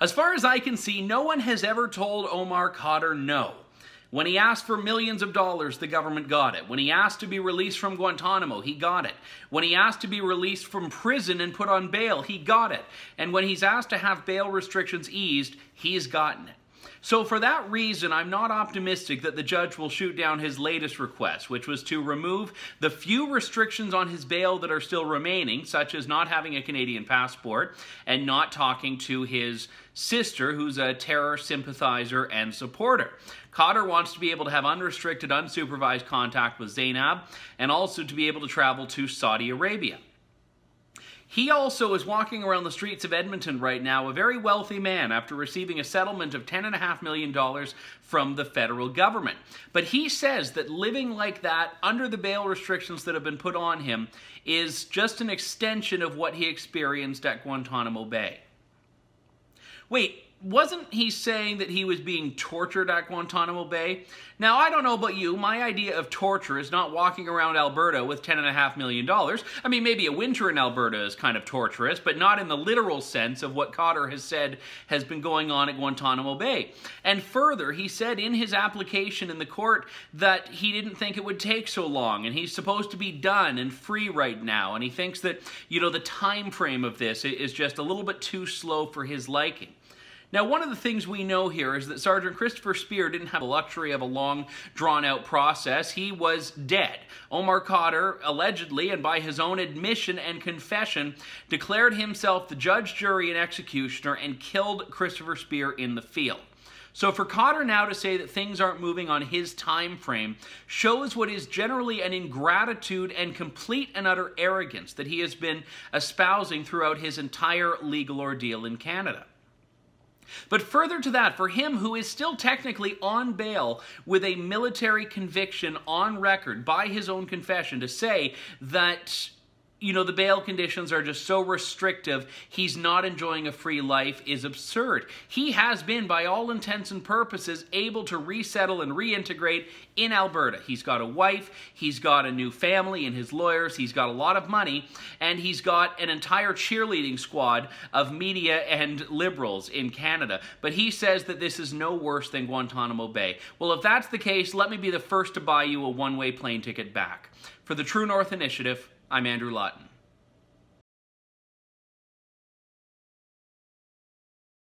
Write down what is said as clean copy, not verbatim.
As far as I can see, no one has ever told Omar Khadr no. When he asked for millions of dollars, the government got it. When he asked to be released from Guantanamo, he got it. When he asked to be released from prison and put on bail, he got it. And when he's asked to have bail restrictions eased, he's gotten it. So for that reason, I'm not optimistic that the judge will shoot down his latest request, which was to remove the few restrictions on his bail that are still remaining, such as not having a Canadian passport and not talking to his sister, who's a terror sympathizer and supporter. Khadr wants to be able to have unrestricted, unsupervised contact with Zainab and also to be able to travel to Saudi Arabia. He also is walking around the streets of Edmonton right now, a very wealthy man, after receiving a settlement of $10.5 million from the federal government. But he says that living like that, under the bail restrictions that have been put on him, is just an extension of what he experienced at Guantanamo Bay. Wait, wasn't he saying that he was being tortured at Guantanamo Bay? Now, I don't know about you, my idea of torture is not walking around Alberta with $10.5 million. I mean, maybe a winter in Alberta is kind of torturous, but not in the literal sense of what Khadr has said has been going on at Guantanamo Bay. And further, he said in his application in the court that he didn't think it would take so long, and he's supposed to be done and free right now, and he thinks that, you know, the time frame of this is just a little bit too slow for his liking. Now, one of the things we know here is that Sergeant Christopher Speer didn't have the luxury of a long, drawn-out process. He was dead. Omar Khadr, allegedly, and by his own admission and confession, declared himself the judge, jury, and executioner and killed Christopher Speer in the field. So for Khadr now to say that things aren't moving on his time frame shows what is generally an ingratitude and complete and utter arrogance that he has been espousing throughout his entire legal ordeal in Canada. But further to that, for him who is still technically on bail with a military conviction on record by his own confession, to say that, you know, the bail conditions are just so restrictive, he's not enjoying a free life is absurd. He has been, by all intents and purposes, able to resettle and reintegrate in Alberta. He's got a wife, he's got a new family and his lawyers, he's got a lot of money, and he's got an entire cheerleading squad of media and liberals in Canada. But he says that this is no worse than Guantanamo Bay. Well, if that's the case, let me be the first to buy you a one-way plane ticket back. For the True North Initiative, I'm Andrew Lawton.